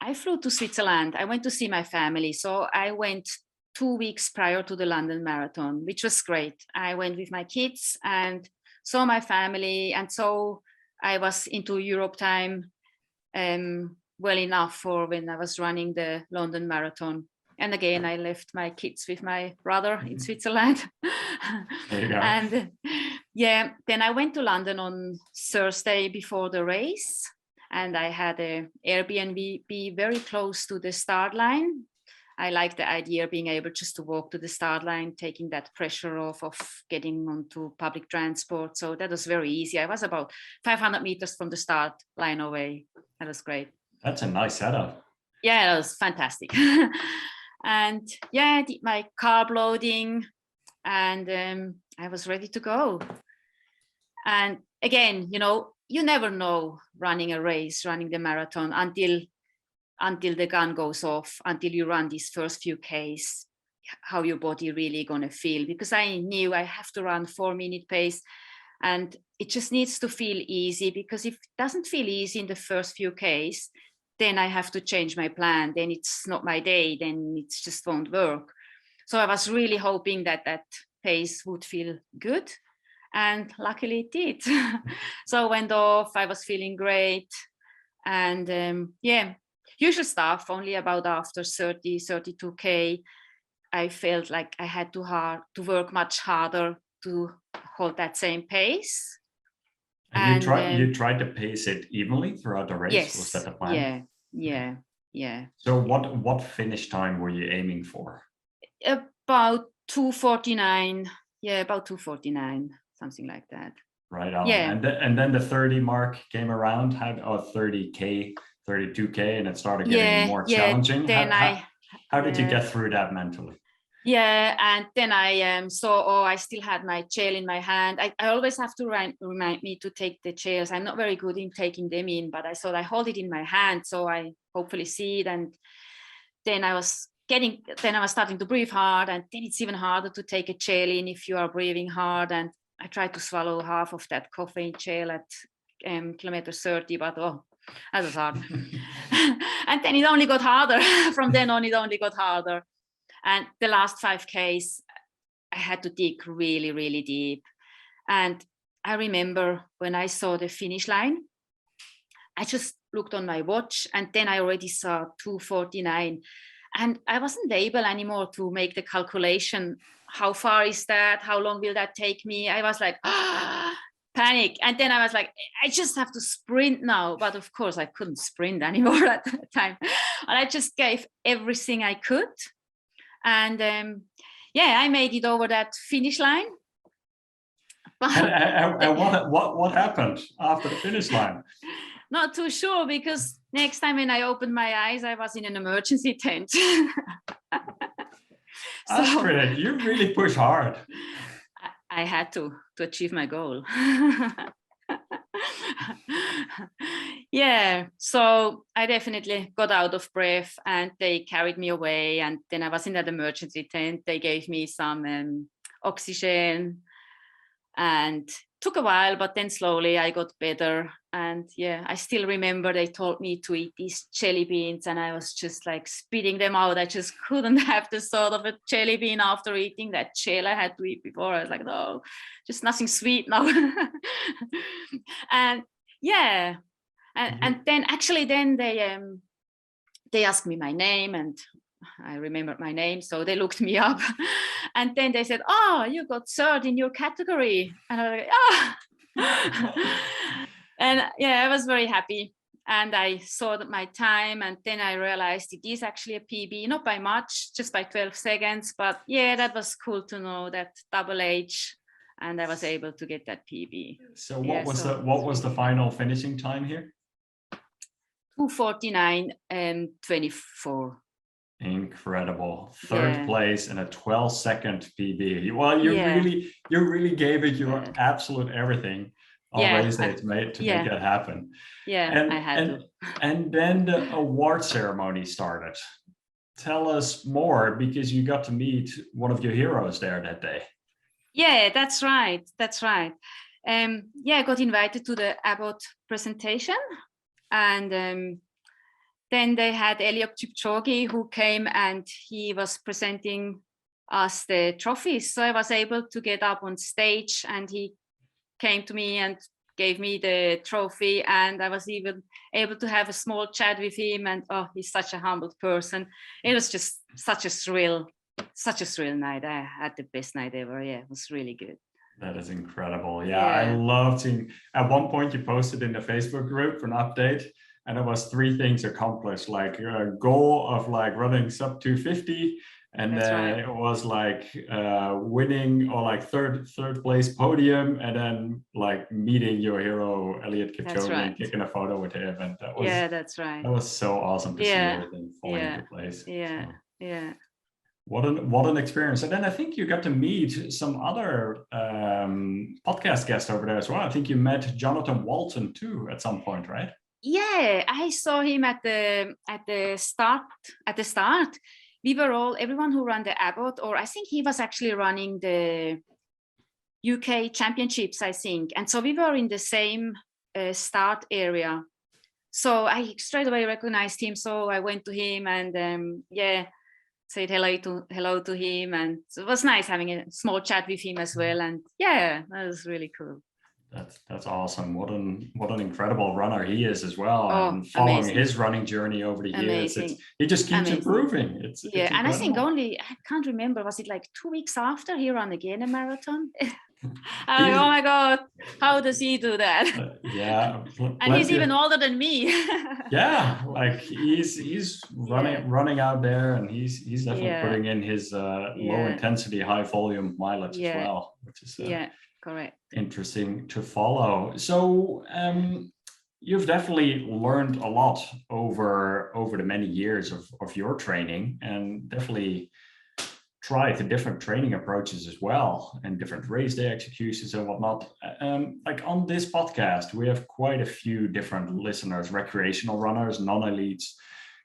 I flew to Switzerland. I went to see my family. So I went 2 weeks prior to the London Marathon, which was great. I went with my kids and saw my family. And so I was into Europe time well enough for when I was running the London Marathon. And again, I left my kids with my brother in Switzerland. There you go. And yeah, then I went to London on Thursday before the race. And I had a Airbnb be very close to the start line. I like the idea of being able just to walk to the start line, taking that pressure off of getting onto public transport. So that was very easy. I was about 500 meters from the start line away. That was great. That's a nice setup. Yeah, that was fantastic. And yeah, I did my carb loading and I was ready to go. And again, you never know running a race, running the marathon until the gun goes off, until you run these first few Ks, how your body really gonna feel. Because I knew I have to run 4-minute pace and it just needs to feel easy, because if it doesn't feel easy in the first few Ks, then I have to change my plan. Then it's not my day, then it just won't work. So I was really hoping that pace would feel good. And luckily it did. So I went off, I was feeling great. And yeah, usual stuff, only about after 32K. I felt like I had to work much harder to hold that same pace. And you tried to pace it evenly throughout the race? Yes. Was that the plan? Yeah. So what finish time were you aiming for? About 2:49. Yeah, about 2:49, something like that. Right on. Yeah. And then the 30 mark came around, 30K, 32K, and it started getting more challenging. Then how did you get through that mentally? Yeah, and then I saw, I still had my gel in my hand. I always have to remind me to take the gels. I'm not very good in taking them in, but I thought I hold it in my hand, so I hopefully see it. And then I was starting to breathe hard, and then it's even harder to take a gel in if you are breathing hard. And I tried to swallow half of that caffeine gel at kilometer 30, but that was hard. And then it only got harder. From then on, it only got harder. And the last 5Ks, I had to dig really, really deep. And I remember when I saw the finish line, I just looked on my watch, and then I already saw 2:49. And I wasn't able anymore to make the calculation. How far is that? How long will that take me? I was like, panic. And then I was like, I just have to sprint now. But of course, I couldn't sprint anymore at that time. And I just gave everything I could. And I made it over that finish line. And what happened after the finish line? Not too sure, because next time when I opened my eyes, I was in an emergency tent. Astrid, you really push hard. I had to achieve my goal. Yeah, so I definitely got out of breath, and they carried me away. And then I was in that emergency tent. They gave me some oxygen, and took a while, but then slowly I got better. And yeah, I still remember they told me to eat these jelly beans, and I was just like spitting them out. I just couldn't have the thought of a jelly bean after eating that gel I had to eat before. I was like, no, just nothing sweet now. And yeah, and then actually then they asked me my name, and I remembered my name, so they looked me up. And then they said, oh, you got third in your category. And I was like, oh. And yeah, I was very happy. And I saw that my time, and then I realized it is actually a PB, not by much, just by 12 seconds. But yeah, that was cool to know, that double H, and I was able to get that PB. So what was the final finishing time here? 2:49 and 24. Incredible. Third place and a 12-second PB. Well, you really gave it your absolute everything all race day to make that happen. Yeah, I had to. And then the award ceremony started. Tell us more, because you got to meet one of your heroes there that day. Yeah, that's right. I got invited to the Abbott presentation, and then they had Eliud Kipchoge, who came, and he was presenting us the trophies. So I was able to get up on stage, and he came to me and gave me the trophy, and I was even able to have a small chat with him. And he's such a humble person. It was just such a thrill night. I had the best night ever. Yeah, it was really good. That is incredible. Yeah, I love seeing. At one point, you posted in the Facebook group for an update, and it was 3 things accomplished, like a goal of like running sub 250, and then it was like winning, or like third place podium, and then like meeting your hero Eliud Kipchoge and taking a photo with him. And that was that's right. That was so awesome to see everything falling into place. Yeah. What an experience. And then I think you got to meet some other podcast guests over there as well. I think you met Jonathan Walton too at some point, right? Yeah, I saw him at the start. We were everyone who ran the Abbott, or I think he was actually running the UK championships, I think. And so we were in the same start area. So I straight away recognized him. So I went to him and said hello to him. And so it was nice having a small chat with him as well. And yeah, that was really cool. That's awesome. What an incredible runner he is as well. Oh, And following amazing, his running journey over the years, amazing, he just keeps amazing. improving. It's Yeah, and I think incredible. I can't remember, was it like 2 weeks after he ran again a marathon? I'm like, He's oh my God, how does he do that? yeah, And he's plenty even of older than me. yeah, like he's Yeah, running out there, and he's definitely yeah, putting in his low yeah, intensity, high volume mileage as yeah, well, which is yeah, correct. interesting to follow. So you've definitely learned a lot over the many years of your training, and definitely tried the different training approaches as well, and different race day executions and whatnot. Like on this podcast, we have quite a few different listeners, recreational runners, non-elites,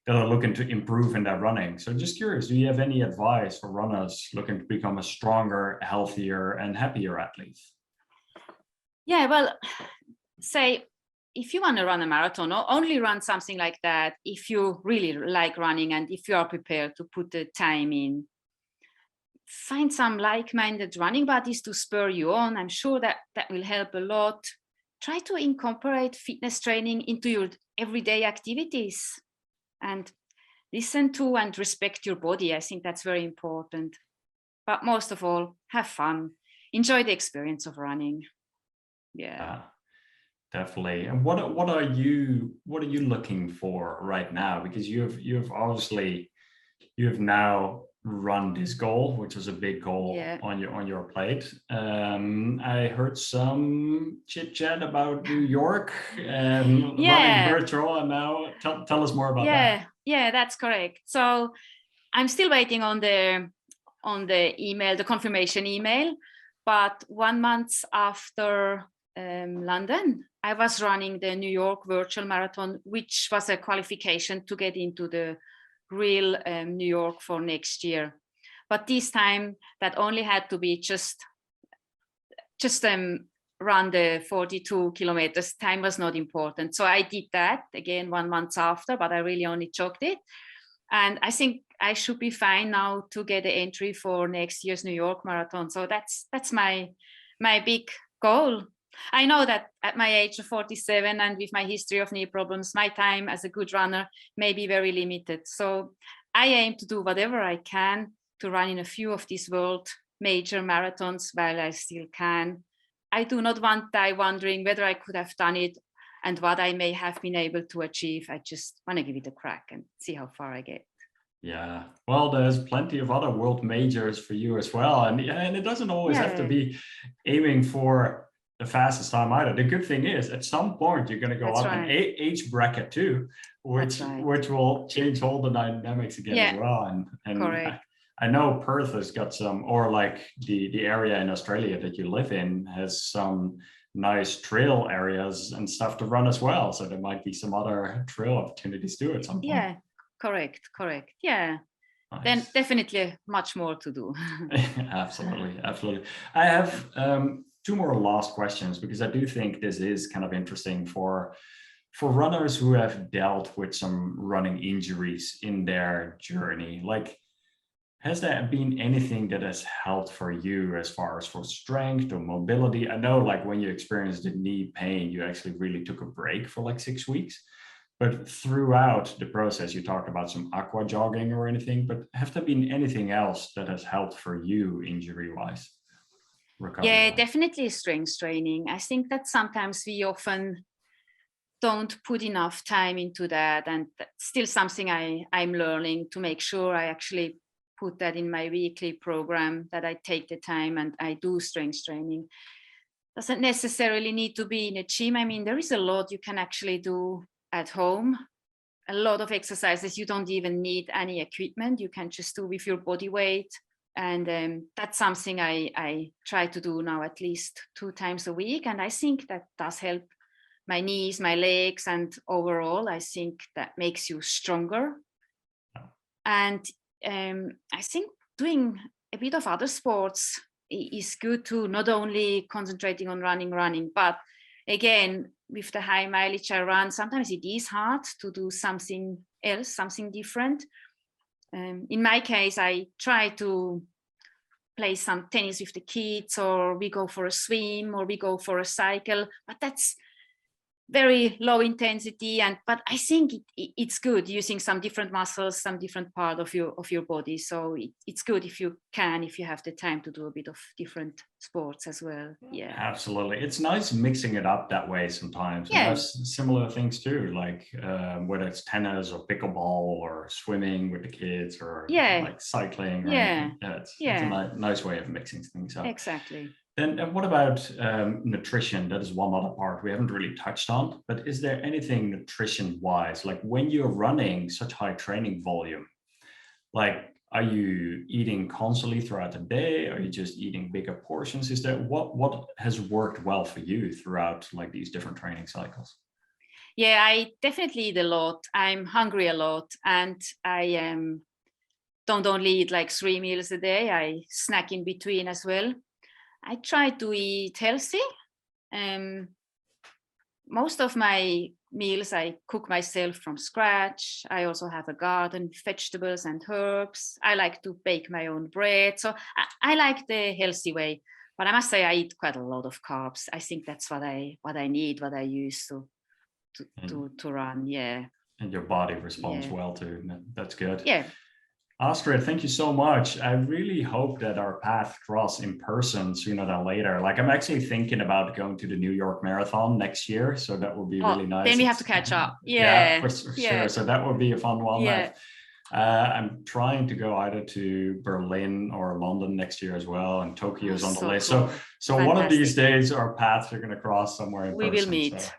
that are looking to improve in their running. So just curious, do you have any advice for runners looking to become a stronger, healthier, and happier athlete? Yeah, well, say if you want to run a marathon, only run something like that if you really like running and if you are prepared to put the time in. Find some like-minded running buddies to spur you on. I'm sure that will help a lot. Try to incorporate fitness training into your everyday activities and listen to and respect your body. I think that's very important. But most of all, have fun. Enjoy the experience of running. Yeah. Definitely. And what are you looking for right now? Because you've obviously you've now run this goal, which was a big goal Yeah. on your plate. I heard some chit chat about New York and running Yeah. virtual, and now tell us more about that. Yeah, that's correct. So I'm still waiting on the email, the confirmation email. But 1 month after London, I was running the New York virtual marathon, which was a qualification to get into the real New York for next year. But this time, that only had to be just run the 42 kilometers. Time was not important. So I did that again 1 month after, but I really only jogged it. And I think I should be fine now to get an entry for next year's New York Marathon. So that's my big goal. I know that at my age of 47 and with my history of knee problems, my time as a good runner may be very limited. So I aim to do whatever I can to run in a few of these world major marathons while I still can. I do not want to die wondering whether I could have done it and what I may have been able to achieve. I just want to give it a crack and see how far I get. Yeah, well, there's plenty of other world majors for you as well, and it doesn't always have to be aiming for the fastest time either. The good thing is, at some point, you're going to go That's up right. an age bracket too, which will change all the dynamics again as well. And correct. I know Perth has got some, or like the area in Australia that you live in has some nice trail areas and stuff to run as well. So there might be some other trail opportunities too at some point. Yeah, correct. Yeah. Nice. Then definitely much more to do. Absolutely. I have two more last questions, because I do think this is kind of interesting for runners who have dealt with some running injuries in their journey. Like, has there been anything that has helped for you as far as for strength or mobility? I know, like, when you experienced the knee pain, you actually really took a break for like 6 weeks. But throughout the process, you talked about some aqua jogging or anything, but have there been anything else that has helped for you injury-wise? Yeah, definitely strength training. I think that sometimes we often don't put enough time into that. And that's still something I'm learning to make sure I actually put that in my weekly program, that I take the time and I do strength training. Doesn't necessarily need to be in a gym. I mean, there is a lot you can actually do at home. A lot of exercises you don't even need any equipment. You can just do with your body weight. And that's something I try to do now at least 2 times a week. And I think that does help my knees, my legs, and overall, I think that makes you stronger. And I think doing a bit of other sports is good too, not only concentrating on running, but again, with the high mileage I run, sometimes it is hard to do something else, something different. In my case, I try to play some tennis with the kids, or we go for a swim, or we go for a cycle, but that's very low intensity. But I think it's good using some different muscles, some different part of your body. So it's good if you have the time to do a bit of different sports as well. Yeah, absolutely. It's nice mixing it up that way sometimes. And I have similar things too, like whether it's tennis or pickleball or swimming with the kids, or like cycling. Or it's a nice way of mixing things up. Exactly. And what about nutrition? That is one other part we haven't really touched on, but is there anything nutrition wise, like when you're running such high training volume, like are you eating constantly throughout the day? Are you just eating bigger portions? Is there what has worked well for you throughout like these different training cycles? Yeah, I definitely eat a lot. I'm hungry a lot, and I don't only eat like 3 meals a day. I snack in between as well. I try to eat healthy. Most of my meals I cook myself from scratch. I also have a garden, vegetables and herbs. I like to bake my own bread. So I like the healthy way. But I must say I eat quite a lot of carbs. I think that's what I need, what I use to run. Yeah. And your body responds well to it. That's good. Yeah. Astrid, thank you so much. I really hope that our paths cross in person sooner than later. Like I'm actually thinking about going to the New York Marathon next year. So that would be really nice. Then we have to catch up. Yeah, for sure. So that would be a fun one. Yeah. I'm trying to go either to Berlin or London next year as well, and Tokyo is on the list. Cool. So one of these days our paths are going to cross somewhere in person. We will meet. So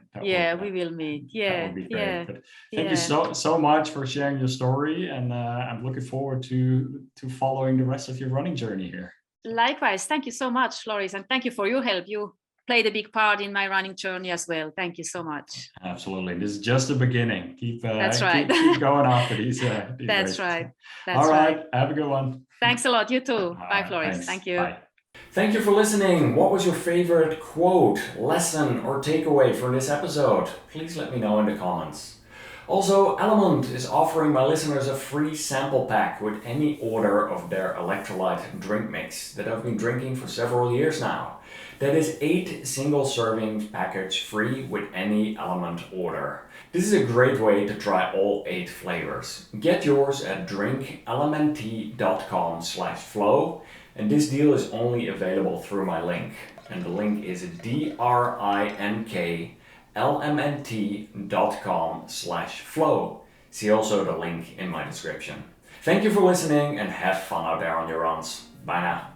we will meet. Yeah, that would be great. But thank you so much for sharing your story, and I'm looking forward to following the rest of your running journey here. Likewise, thank you so much, Floris, and thank you for your help. You played a big part in my running journey as well. Thank you so much. Absolutely. This is just the beginning. That's right. keep going after these That's races. Right. That's all right. Right. Have a good one. Thanks a lot. You too. Bye, Floris. Thanks. Thank you. Bye. Thank you for listening. What was your favorite quote, lesson, or takeaway from this episode? Please let me know in the comments. Also, Element is offering my listeners a free sample pack with any order of their electrolyte drink mix that I've been drinking for several years now. That is 8 single serving package free with any Element order. This is a great way to try all 8 flavors. Get yours at drinkelementea.com/flow, and this deal is only available through my link. And the link is drinkelementea.com/flow. See also the link in my description. Thank you for listening and have fun out there on your runs. Bye now.